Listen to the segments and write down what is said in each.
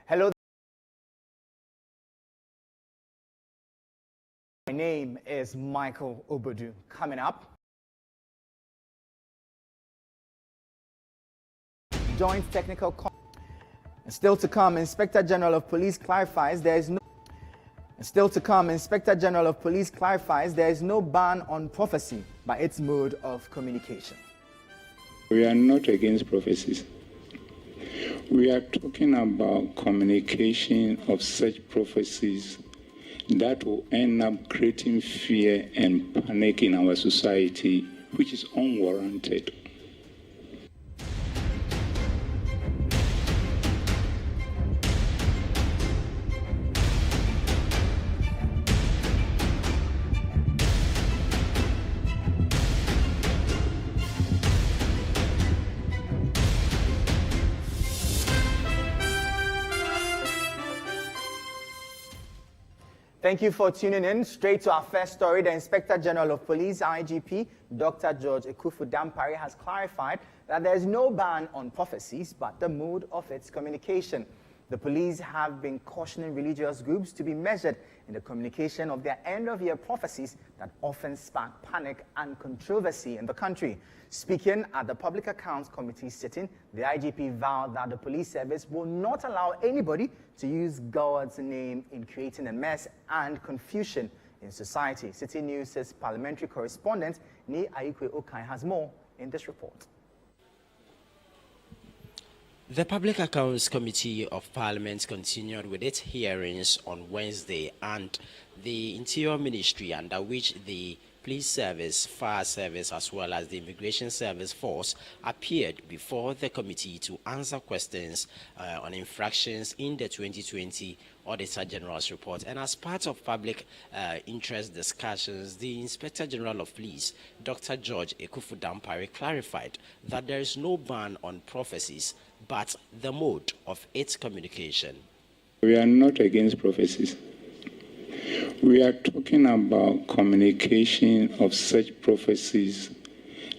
Hello. My name is Michael Obodu. Coming up, joint technical. Still to come, Inspector General of Police clarifies there is no. Still to come, Inspector General of Police clarifies there is no ban on prophecy by its mode of communication. We are not against prophecies. We are talking about communication of such prophecies that will end up creating fear and panic in our society, which is unwarranted. Thank you for tuning in. Straight to our first story, the Inspector General of Police, IGP, Dr. George Ekufu-Dampare, has clarified that there is no ban on prophecies, but the mode of its communication. The police have been cautioning religious groups to be measured in the communication of their end-of-year prophecies that often spark panic and controversy in the country. Speaking at the Public Accounts Committee sitting, the IGP vowed that the police service will not allow anybody to use God's name in creating a mess and confusion in society. Citi News' parliamentary correspondent, Ni Ayikwe Okai, has more in this report. The Public Accounts Committee of Parliament continued with its hearings on Wednesday, and the Interior Ministry, under which the Police Service, Fire Service, as well as the Immigration Service Force appeared before the committee to answer questions on infractions in the 2020 Auditor General's report. And as part of public interest discussions, the Inspector General of Police, Dr. George Ekufu-Dampare, clarified that there is no ban on prophecies, but the mode of its communication. We are not against prophecies. We are talking about communication of such prophecies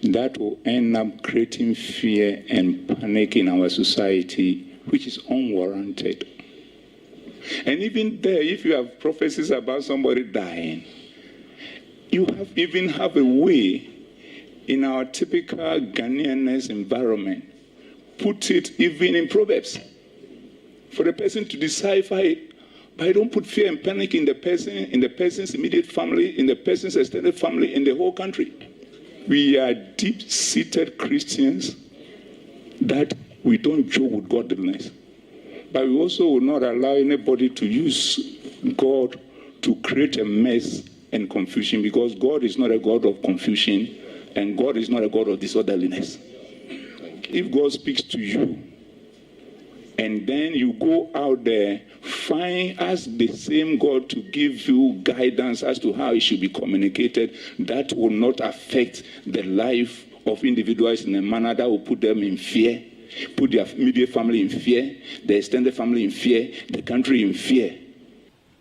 that will end up creating fear and panic in our society, which is unwarranted. And even there, if you have prophecies about somebody dying, you even have a way in our typical Ghanaian environment, put it even in Proverbs, for the person to decipher it. But don't put fear and panic in the person's immediate family, in the person's extended family, in the whole country. We are deep-seated Christians that we don't joke with godliness. But we also will not allow anybody to use God to create a mess and confusion, because God is not a God of confusion and God is not a God of disorderliness. If God speaks to you, and then you go out there, ask the same God to give you guidance as to how it should be communicated, that will not affect the life of individuals in a manner that will put them in fear, put their immediate family in fear, the extended family in fear, the country in fear.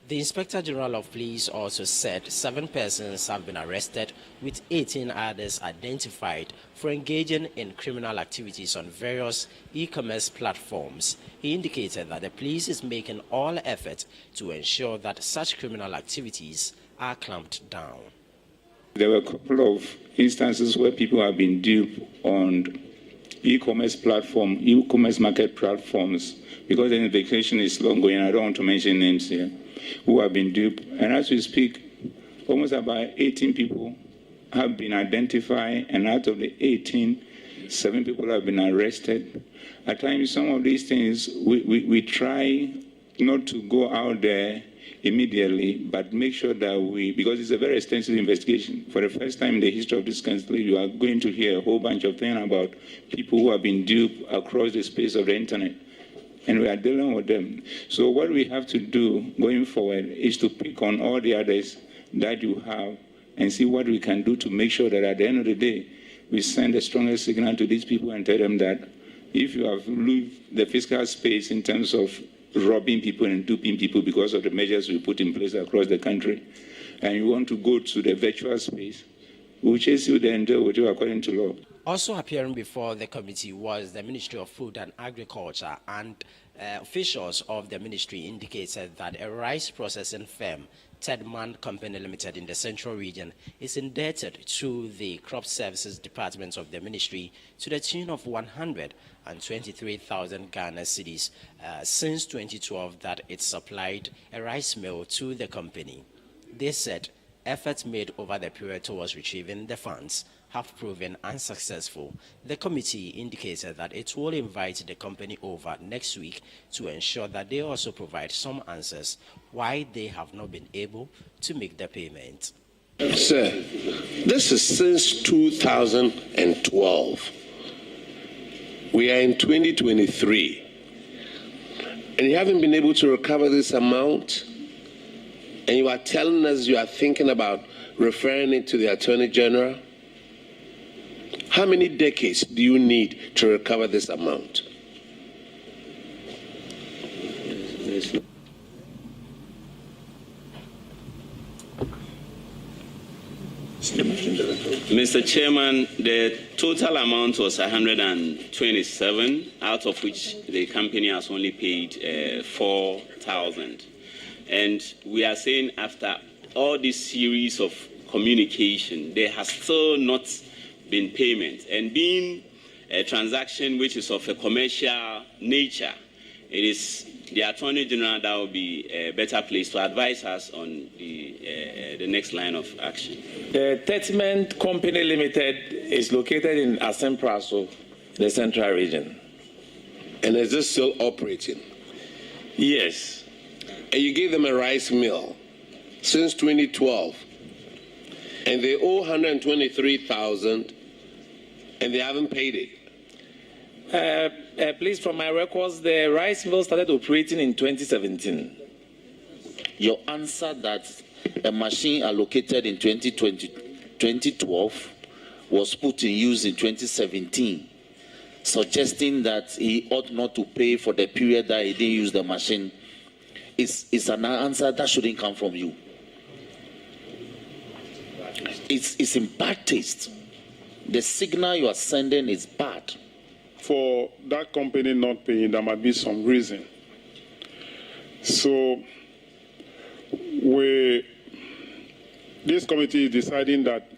The Inspector General of Police also said 7 persons have been arrested, with 18 others identified for engaging in criminal activities on various e-commerce platforms. He indicated that the police is making all efforts to ensure that such criminal activities are clamped down. There were a couple of instances where people have been duped on e-commerce market platforms, because the investigation is long going. I don't want to mention names here, who have been duped. And as we speak, almost about 18 people have been identified, and out of the 18, 7 people have been arrested. At times, some of these things, we try not to go out there immediately, but make sure that because it's a very extensive investigation. For the first time in the history of this country, you are going to hear a whole bunch of things about people who have been duped across the space of the internet. And we are dealing with them. So what we have to do going forward is to pick on all the others that you have and see what we can do to make sure that at the end of the day, we send the strongest signal to these people and tell them that if you have left the fiscal space in terms of robbing people and duping people because of the measures we put in place across the country, and you want to go to the virtual space, we'll chase you there and deal with you according to law. Also appearing before the committee was the Ministry of Food and Agriculture, and officials of the ministry indicated that a rice processing firm, Tedman Company Limited in the Central Region, is indebted to the Crop Services Department of the ministry to the tune of 123,000 Ghana cedis since 2012 that it supplied a rice mill to the company. They said efforts made over the period towards retrieving the funds have proven unsuccessful. The committee indicated that it will invite the company over next week to ensure that they also provide some answers why they have not been able to make the payment. Sir, this is since 2012. We are in 2023, and you haven't been able to recover this amount, and you are telling us you are thinking about referring it to the Attorney General? How many decades do you need to recover this amount? Mr. Chairman, the total amount was 127, out of which the company has only paid 4,000. And we are saying after all this series of communication, there has still not been payment. And being a transaction which is of a commercial nature, it is the Attorney General that will be a better place to advise us on the next line of action. The Tedman Company Limited is located in Asempraso, the Central Region. And is this still operating? Yes. And you gave them a rice mill since 2012, and they owe 123,000, and they haven't paid it. Please, from my records, the rice mill started operating in 2017. Your answer that a machine allocated in 2012 was put in use in 2017, suggesting that he ought not to pay for the period that he didn't use the machine, is an answer that shouldn't come from you. It's in bad taste. The signal you are sending is bad. For that company not paying, there might be some reason. So this committee is deciding that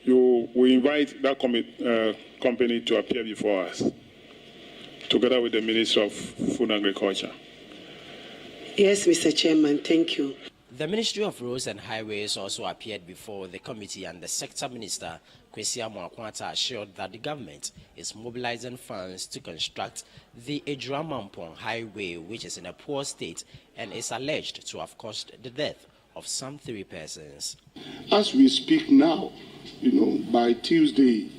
we invite that company to appear before us, together with the Ministry of Food and Agriculture. Yes, Mr. Chairman, thank you. The Ministry of Roads and Highways also appeared before the committee, and the Sector Minister, Kwesi Amoakwanta, assured that the government is mobilizing funds to construct the Ejura-Mampong Highway, which is in a poor state and is alleged to have caused the death of some 3 persons. As we speak now, by Tuesday,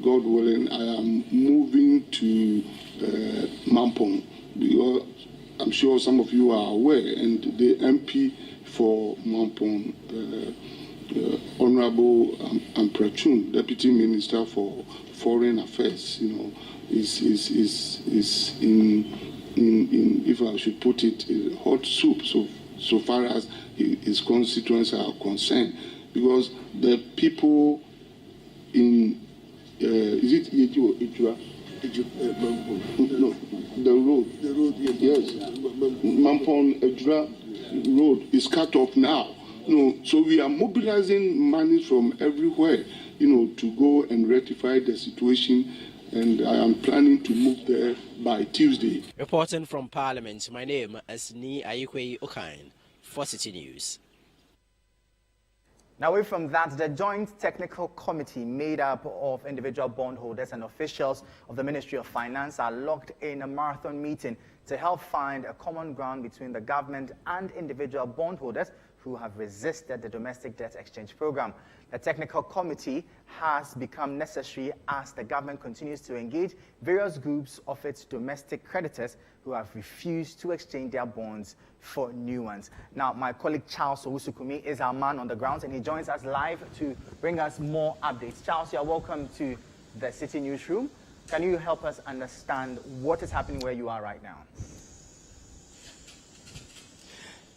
God willing, I am moving to Mampong, because I'm sure some of you are aware, and the MP for Mampong, Honorable Amprachun, Deputy Minister for Foreign Affairs, is in if I should put it, hot soup. So far as his constituents are concerned, because the people in is it Ejura? No, the road, yes, Mampong Ejura road is cut off now. So we are mobilizing money from everywhere, to go and rectify the situation, and I am planning to move there by Tuesday. Reporting from Parliament, my name is Ni Ayikwe Okain for Citi News. Now, away from that, the Joint Technical Committee, made up of individual bondholders and officials of the Ministry of Finance, are locked in a marathon meeting to help find a common ground between the government and individual bondholders who have resisted the domestic debt exchange program. The Technical Committee has become necessary as the government continues to engage various groups of its domestic creditors who have refused to exchange their bonds for new ones. Now, my colleague Charles Owusukumi is our man on the ground, and he joins us live to bring us more updates. Charles, you're welcome to the Citi Newsroom. Can you help us understand what is happening where you are right now?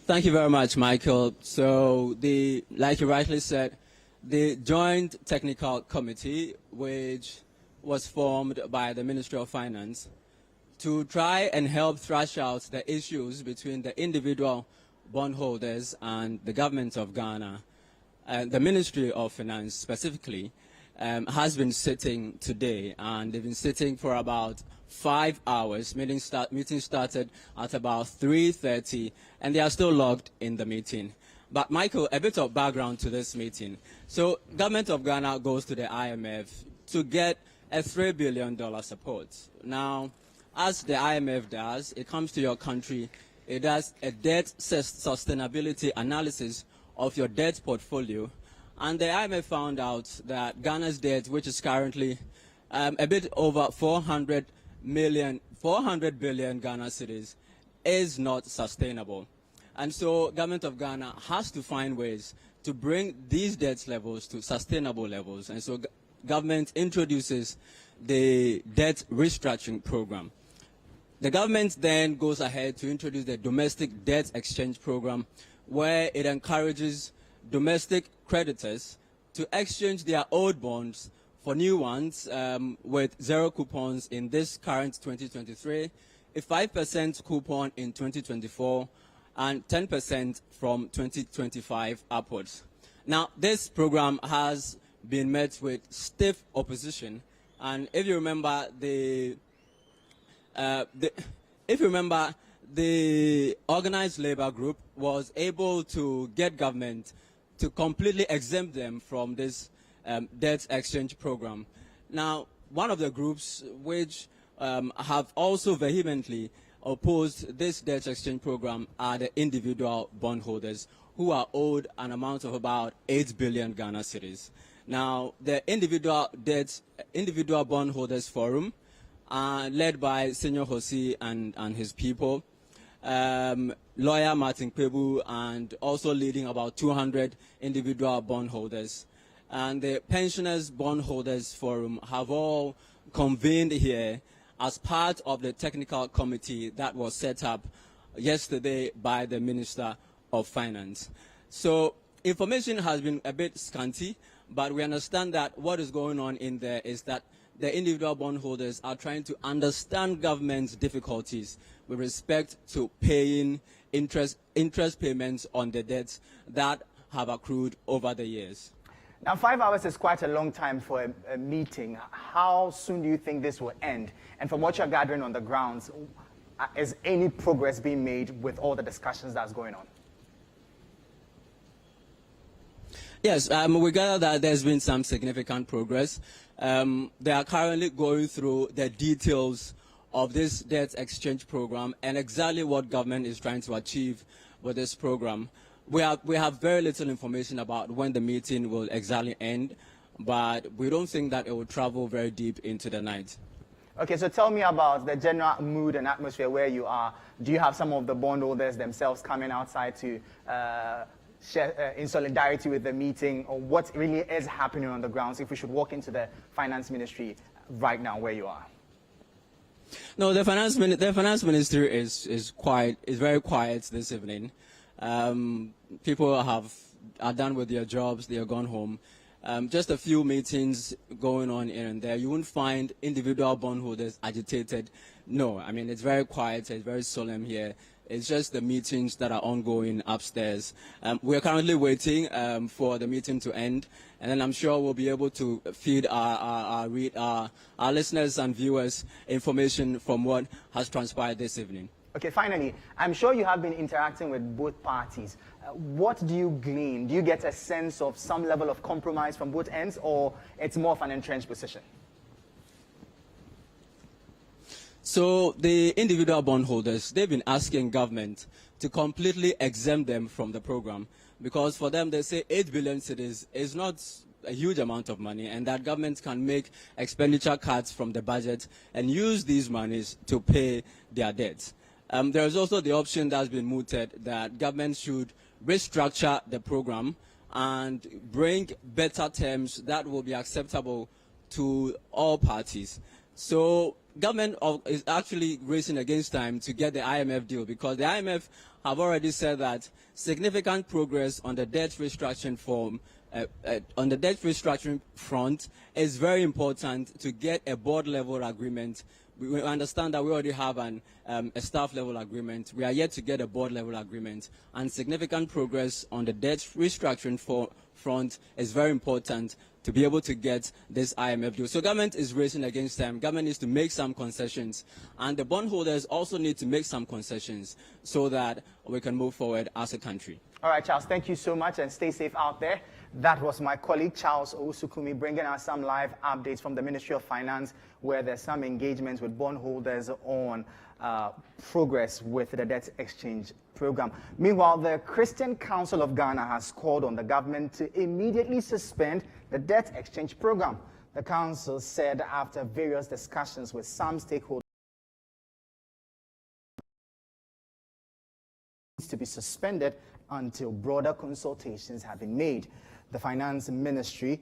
Thank you very much, Michael. So, like you rightly said, the Joint Technical Committee, which was formed by the Ministry of Finance to try and help thrash out the issues between the individual bondholders and the government of Ghana. The Ministry of Finance specifically has been sitting today, and they've been sitting for about 5 hours. Meeting started at about 3:30, and they are still logged in the meeting. But Michael, a bit of background to this meeting. So, government of Ghana goes to the IMF to get a $3 billion support. Now, as the IMF does, it comes to your country, it does a debt sustainability analysis of your debt portfolio, and the IMF found out that Ghana's debt, which is currently a bit over 400 billion Ghana cedis, is not sustainable. And so government of Ghana has to find ways to bring these debt levels to sustainable levels. And so government introduces the debt restructuring program. The government then goes ahead to introduce the domestic debt exchange program, where it encourages domestic creditors to exchange their old bonds for new ones with 0 coupons in this current 2023, a 5% coupon in 2024, and 10% from 2025 upwards. Now, this program has been met with stiff opposition, and if you remember the organized labor group was able to get government to completely exempt them from this debt exchange program. Now, one of the groups which have also vehemently opposed this debt exchange program are the individual bondholders, who are owed an amount of about 8 billion Ghana cedis. Now, the individual bondholders forum, led by Senior Hosi and his people, lawyer Martin Pebu, and also leading about 200 individual bondholders, and the Pensioners Bondholders Forum have all convened here as part of the technical committee that was set up yesterday by the Minister of Finance. So information has been a bit scanty, but we understand that what is going on in there is that the individual bondholders are trying to understand government's difficulties with respect to paying interest payments on the debts that have accrued over the years. Now, 5 hours is quite a long time for a meeting. How soon do you think this will end? And from what you're gathering on the grounds, is any progress being made with all the discussions that's going on? Yes, we gather that there's been some significant progress. They are currently going through the details of this debt exchange program and exactly what government is trying to achieve with this program. We have very little information about when the meeting will exactly end, but we don't think that it will travel very deep into the night. Okay, so tell me about the general mood and atmosphere where you are. Do you have some of the bondholders themselves coming outside to share in solidarity with the meeting, or what really is happening on the grounds, if we should walk into the finance ministry right now where you are? No, the finance ministry is very quiet this evening. People are done with their jobs, they are gone home. Just a few meetings going on here and there. You won't find individual bondholders agitated. No, I mean, it's very quiet, it's very solemn here. It's just the meetings that are ongoing upstairs. We're currently waiting for the meeting to end, and then I'm sure we'll be able to feed our listeners and viewers information from what has transpired this evening. Okay, finally, I'm sure you have been interacting with both parties. What do you glean? Do you get a sense of some level of compromise from both ends, or it's more of an entrenched position? So the individual bondholders, they've been asking government to completely exempt them from the program, because for them, they say 8 billion cedis is not a huge amount of money, and that government can make expenditure cuts from the budget and use these monies to pay their debts. There is also the option that's been mooted that government should restructure the program and bring better terms that will be acceptable to all parties. So government is actually racing against time to get the IMF deal, because the IMF have already said that significant progress on the debt restructuring on the debt restructuring front, it's very important to get a board-level agreement. We understand that we already have a staff-level agreement. We are yet to get a board-level agreement, and significant progress on the debt restructuring front is very important to be able to get this IMF deal. So government is racing against time. Government needs to make some concessions, and the bondholders also need to make some concessions so that we can move forward as a country. All right, Charles, thank you so much, and stay safe out there. That was my colleague, Charles Osukumi, bringing us some live updates from the Ministry of Finance, where there's some engagements with bondholders on progress with the debt exchange program. Meanwhile, the Christian Council of Ghana has called on the government to immediately suspend the debt exchange program. The council said after various discussions with some stakeholders to be suspended until broader consultations have been made. The Finance Ministry,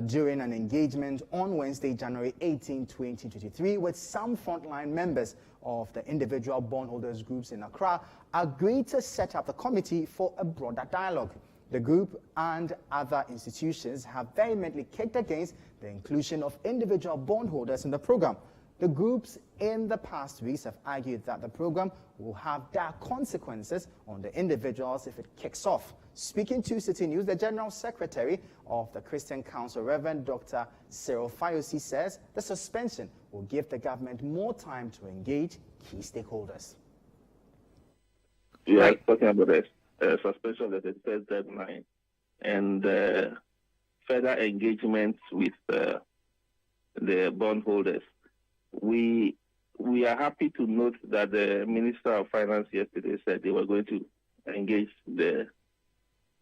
during an engagement on Wednesday, January 18, 2023, with some frontline members of the individual bondholders groups in Accra, agreed to set up a committee for a broader dialogue. The group and other institutions have vehemently kicked against the inclusion of individual bondholders in the program. The groups in the past weeks have argued that the program will have dire consequences on the individuals if it kicks off. Speaking to Citi News, the General Secretary of the Christian Council, Reverend Dr. Cyril Fayosi, says the suspension will give the government more time to engage key stakeholders. We are talking about the suspension of the 31st deadline and further engagement with the bondholders. We are happy to note that the Minister of Finance yesterday said they were going to engage the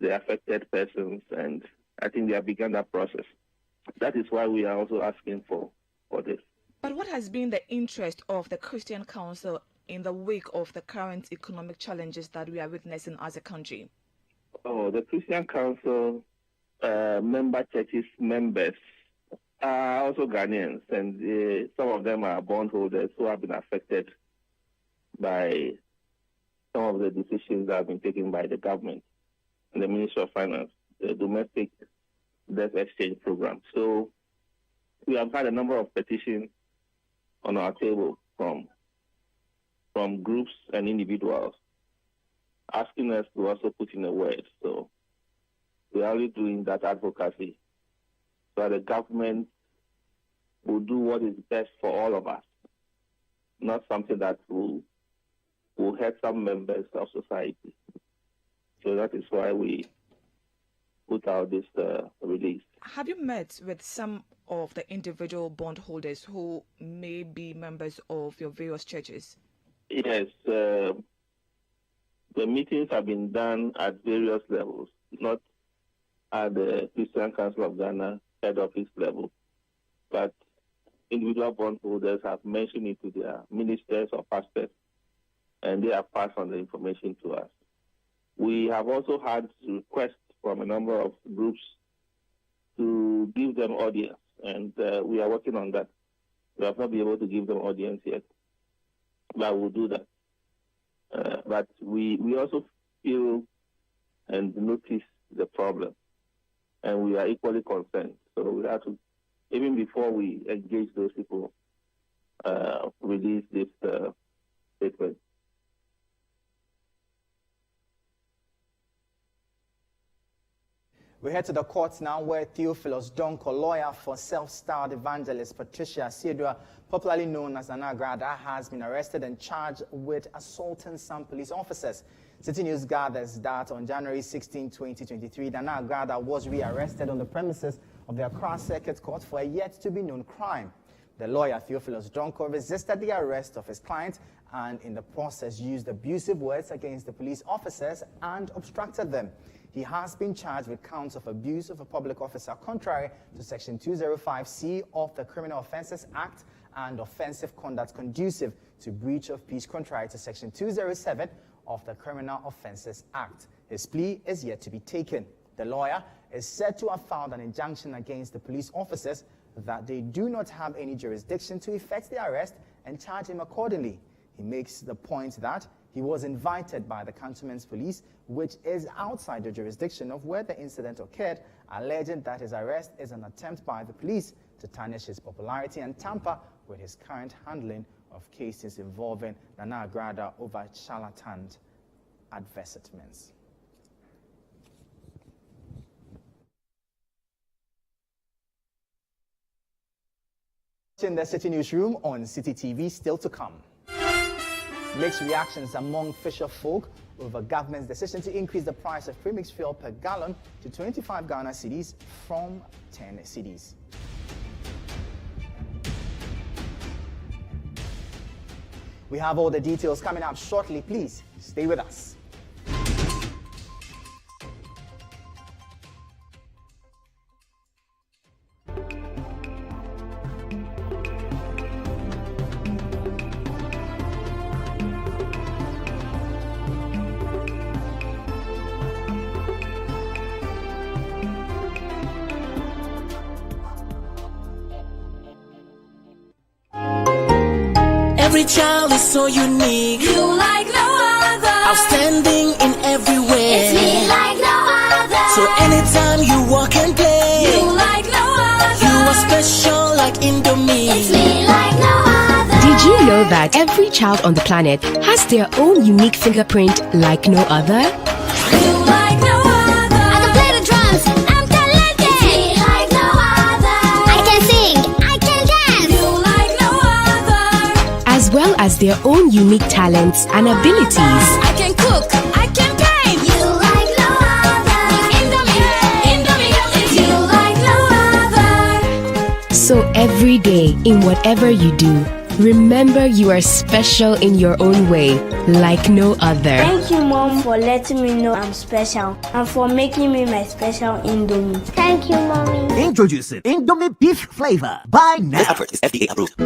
affected persons, and I think they have begun that process. That is why we are also asking for this. But what has been the interest of the Christian Council in the wake of the current economic challenges that we are witnessing as a country? Oh, the Christian Council member churches members are also Ghanaians, and some of them are bondholders who have been affected by some of the decisions that have been taken by the government and the Ministry of Finance, the domestic debt exchange program. So we have had a number of petitions on our table from groups and individuals asking us to also put in a word. So we are only doing that advocacy so that the government will do what is best for all of us, not something that will hurt some members of society. So that is why we put out this release. Have you met with some of the individual bondholders who may be members of your various churches? Yes, the meetings have been done at various levels, not at the Christian Council of Ghana head office level, but individual bondholders have mentioned it to their ministers or pastors, and they have passed on the information to us. We have also had requests from a number of groups to give them audience, and we are working on that. We have not been able to give them audience yet, but we'll do that. But we also feel and notice the problem, and we are equally concerned. So we have to, even before we engage those people, release this statement. We head to the courts now, where Theophilus Donko, lawyer for self-styled evangelist Patricia Siedua, popularly known as Nana Agrada, has been arrested and charged with assaulting some police officers. Citi News gathers that on January 16, 2023, Nana Agrada was rearrested on the premises of the Accra Circuit Court for a yet-to-be-known crime. The lawyer, Theophilus Donko, resisted the arrest of his client and in the process used abusive words against the police officers and obstructed them. He has been charged with counts of abuse of a public officer contrary to Section 205C of the Criminal Offences Act and offensive conduct conducive to breach of peace contrary to Section 207 of the Criminal Offences Act. His plea is yet to be taken. The lawyer is said to have filed an injunction against the police officers that they do not have any jurisdiction to effect the arrest and charge him accordingly. He makes the point that He was invited by the cantonment's police, which is outside the jurisdiction of where the incident occurred, alleging that his arrest is an attempt by the police to tarnish his popularity and tamper with his current handling of cases involving Nana Agrada over charlatan advertisements. In the City Newsroom on Citi TV, still to come. Mixed reactions among fisher folk over government's decision to increase the price of premixed fuel per gallon to 25 Ghana cedis from 10 cedis. We have all the details coming up shortly. Please stay with us. Every child is so unique. You like no other. Outstanding in every way. It's me like no other. So anytime you walk and play, you like no other. You are special like Indomie. It's me like no other. Did you know that every child on the planet has their own unique fingerprint like no other? You like no other. I can play the drums. I'm talented. It's me like no other. I can sing. I can dance. You like no other. As well as their own unique talents and abilities. I can cook. I can paint. You like no other. Indomie. It's you like no other. So every day, in whatever you do, remember you are special in your own way, like no other. Thank you, Mom, for letting me know I'm special and for making me my special Indomie. Thank you, Mommy. Introducing Indomie beef flavor. Buy now. This advert is FDA approved.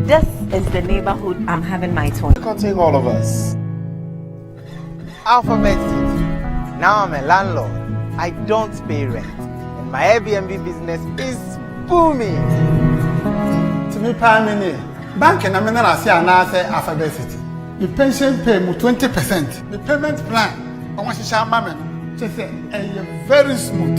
This is the neighborhood I'm having my toy. It can't take all of us. Alphabet City. Now I'm a landlord. I don't pay rent. And my Airbnb business is booming. To me, Pamini, bank and I'm in Alphabet City. The pension pay me 20%. The payment plan, I want to share my just very smooth.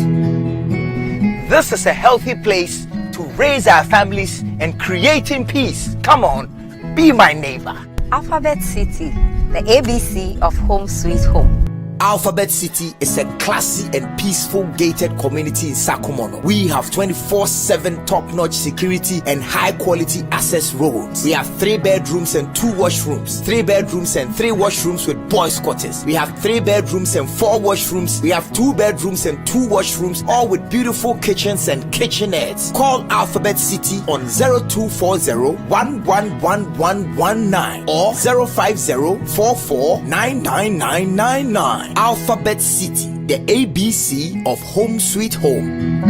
This is a healthy place to raise our families and creating peace. Come on, be my neighbor. Alphabet City, the ABC of Home Sweet Home. Alphabet City is a classy and peaceful gated community in Sakumono. We have 24/7 top-notch security and high-quality access roads. We have 3 bedrooms and 2 washrooms, 3 bedrooms and 3 washrooms with boys' quarters. We have 3 bedrooms and 4 washrooms. We have 2 bedrooms and 2 washrooms, all with beautiful kitchens and kitchenettes. Call Alphabet City on 0240-111119 or 050-44-99999. Alphabet City, the ABC of Home Sweet Home.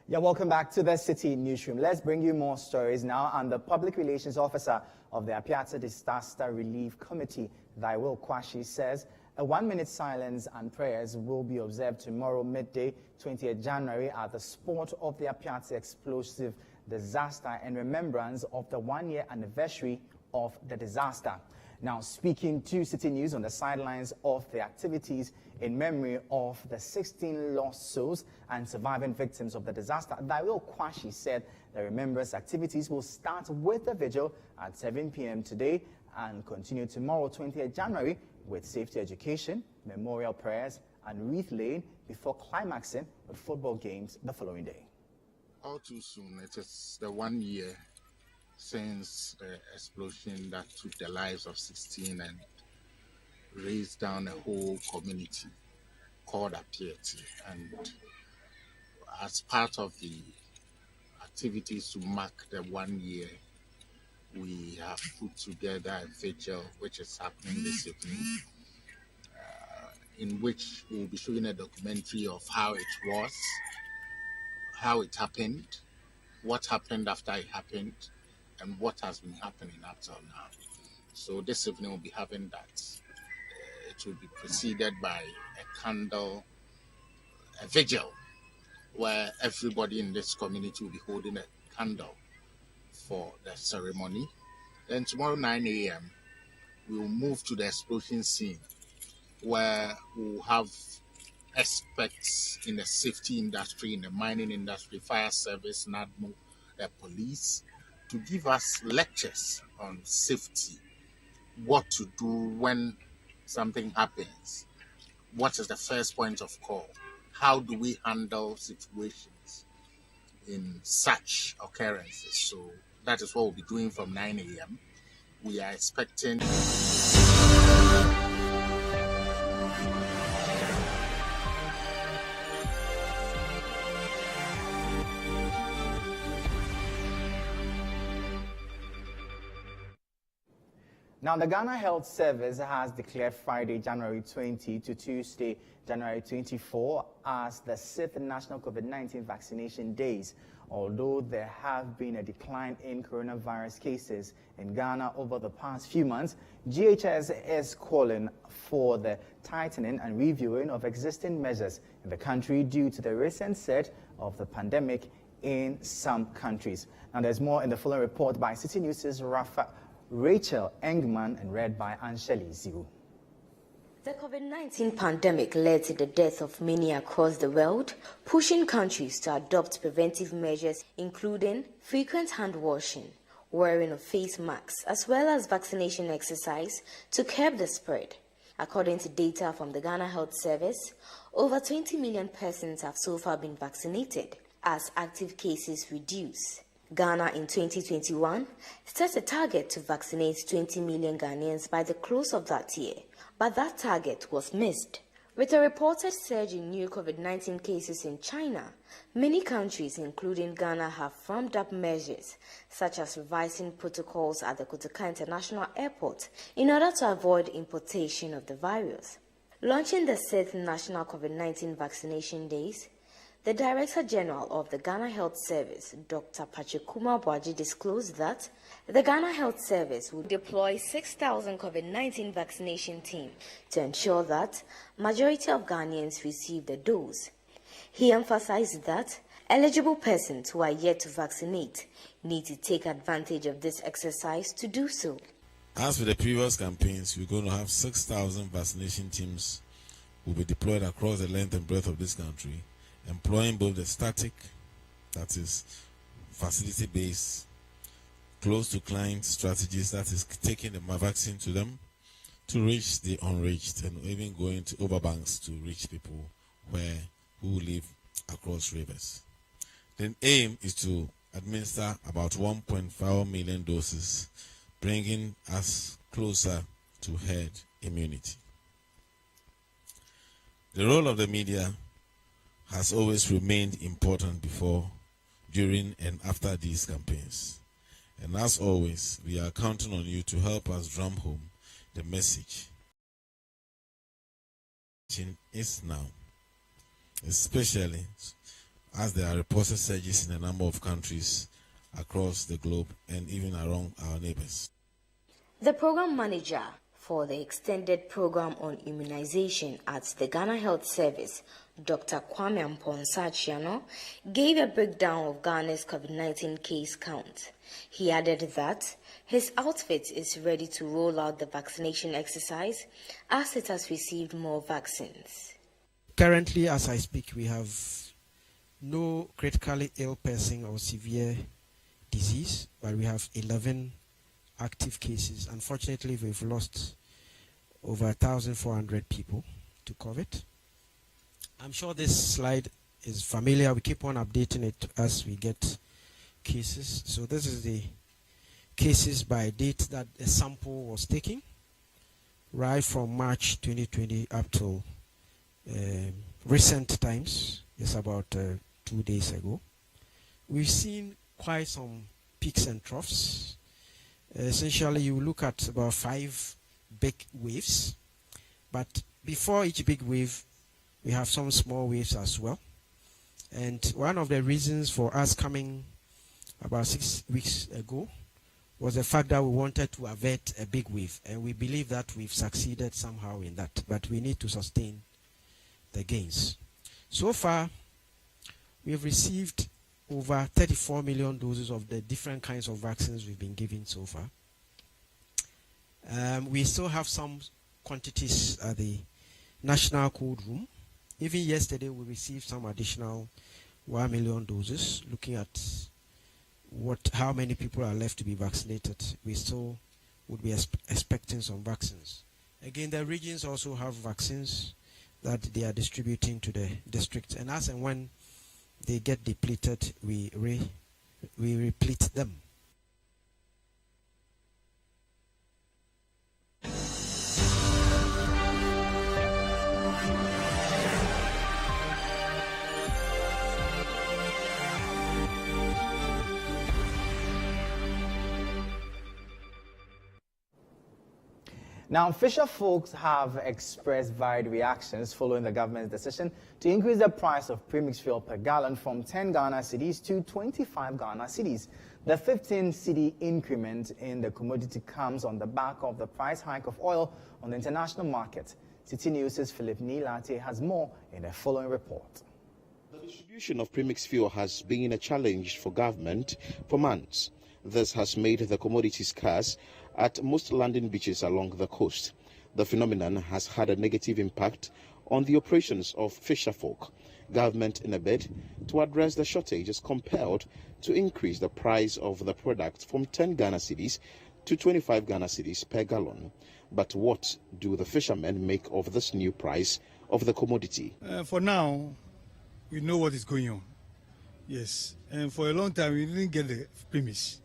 Yeah, welcome back to the City Newsroom. Let's bring you more stories now. And the Public Relations Officer of the Appiatse Disaster Relief Committee, Daiwo Kwashi, says a 1-minute silence and prayers will be observed tomorrow, midday, 20th January, at the spot of the Appiatse explosive disaster in remembrance of the 1-year anniversary of the disaster. Now, speaking to City News on the sidelines of the activities in memory of the 16 lost souls and surviving victims of the disaster, Daiwo Kwashi said the remembrance activities will start with the vigil at 7 p.m. today and continue tomorrow, 20th January, with safety education, memorial prayers, and wreath laying before climaxing with football games the following day. All too soon, it is the 1 year since the explosion that took the lives of 16 and raised down a whole community called Appiatse. And as part of the activities to mark the 1 year, we have put together a vigil which is happening this evening, in which we'll be showing a documentary of how it was, how it happened, what happened after it happened, and what has been happening up till now. So this evening we'll be having that. It will be preceded by a vigil, where everybody in this community will be holding a candle for the ceremony. Then tomorrow 9 a.m. we will move to the explosion scene, where we'll have experts in the safety industry, in the mining industry, fire service, NADMO, the police, to give us lectures on safety, what to do when something happens, what is the first point of call, how do we handle situations in such occurrences. So that is what we'll be doing from 9 a.m. We are expecting... Now, the Ghana Health Service has declared Friday, January 20 to Tuesday, January 24 as the 6th National COVID-19 Vaccination Days. Although there have been a decline in coronavirus cases in Ghana over the past few months, GHS is calling for the tightening and reviewing of existing measures in the country due to the recent surge of the pandemic in some countries. Now, there's more in the following report by Citi News' Rachel Engman and read by Ansheli Ziu. The COVID-19 pandemic led to the death of many across the world, pushing countries to adopt preventive measures including frequent hand washing, wearing of face masks, as well as vaccination exercise to curb the spread. According to data from the Ghana Health Service, over 20 million persons have so far been vaccinated as active cases reduce. Ghana in 2021 set a target to vaccinate 20 million Ghanaians by the close of that year, but that target was missed. With a reported surge in new COVID-19 cases in China, many countries, including Ghana, have firmed up measures such as revising protocols at the Kotoka International Airport in order to avoid importation of the virus. Launching the 6th National COVID-19 Vaccination Days, the Director General of the Ghana Health Service, Dr. Pachekuma Boaji, disclosed that the Ghana Health Service will deploy 6,000 COVID-19 vaccination teams to ensure that majority of Ghanaians receive the dose. He emphasized that eligible persons who are yet to vaccinate need to take advantage of this exercise to do so. As for the previous campaigns, we're going to have 6,000 vaccination teams will be deployed across the length and breadth of this country, employing both the static, that is facility-based, close-to-client strategies, that is taking the vaccine to them, to reach the unreached, and even going to overbanks to reach people who live across rivers. The aim is to administer about 1.4 million doses, bringing us closer to herd immunity. The role of the media has always remained important before, during, and after these campaigns. And as always, we are counting on you to help us drum home the message. Is now, especially as there are reported surges in a number of countries across the globe and even around our neighbors. The program manager for the extended program on immunization at the Ghana Health Service, Dr. Kwame Mponsachiano, gave a breakdown of Ghana's COVID-19 case count. He added that his outfit is ready to roll out the vaccination exercise as it has received more vaccines. Currently, as I speak, we have no critically ill person or severe disease, but we have 11 active cases. Unfortunately, we've lost over 1,400 people to COVID. I'm sure this slide is familiar. We keep on updating it as we get cases. So this is the cases by date that a sample was taken, right from March 2020 up till recent times. It's about 2 days ago. We've seen quite some peaks and troughs. Essentially, you look at about 5 big waves, but before each big wave, we have some small waves as well. And one of the reasons for us coming about 6 weeks ago was the fact that we wanted to avert a big wave, and we believe that we've succeeded somehow in that, but we need to sustain the gains. So far, we've received over 34 million doses of the different kinds of vaccines we've been giving so far. We still have some quantities at the National Cold Room. Even yesterday, we received some additional 1 million doses. Looking at how many people are left to be vaccinated, we still would be expecting some vaccines. Again, the regions also have vaccines that they are distributing to the districts, and as and when they get depleted, we replete them. Now, fisher folks have expressed varied reactions following the government's decision to increase the price of premixed fuel per gallon from 10 Ghana cedis to 25 Ghana cedis. The 15 cedi increment in the commodity comes on the back of the price hike of oil on the international market. Citi News' Philip Nilate has more in the following report. The distribution of premixed fuel has been a challenge for government for months. This has made the commodity scarce at most landing beaches along the coast. The phenomenon has had a negative impact on the operations of fisherfolk. Government, in a bid to address the shortage, is compelled to increase the price of the product from 10 Ghana cedis to 25 Ghana cedis per gallon. But what do the fishermen make of this new price of the commodity? For now, we know what is going on. Yes, and for a long time we didn't get the premise.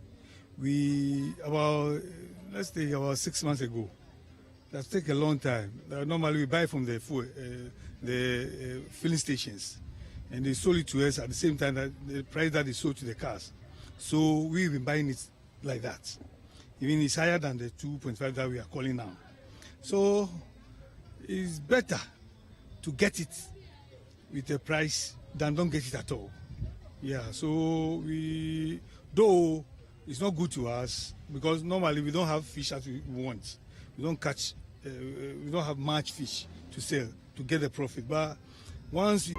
Let's say about 6 months ago. That take a long time. Normally we buy from the filling stations, and they sold it to us at the same time that the price that they sold to the cars. So we've been buying it like that. Even it's higher than the 2.5 that we are calling now. So it's better to get it with a price than don't get it at all. Yeah. So though it's not good to us because normally we don't have fish as we want. We don't catch, we don't have much fish to sell to get the profit. But once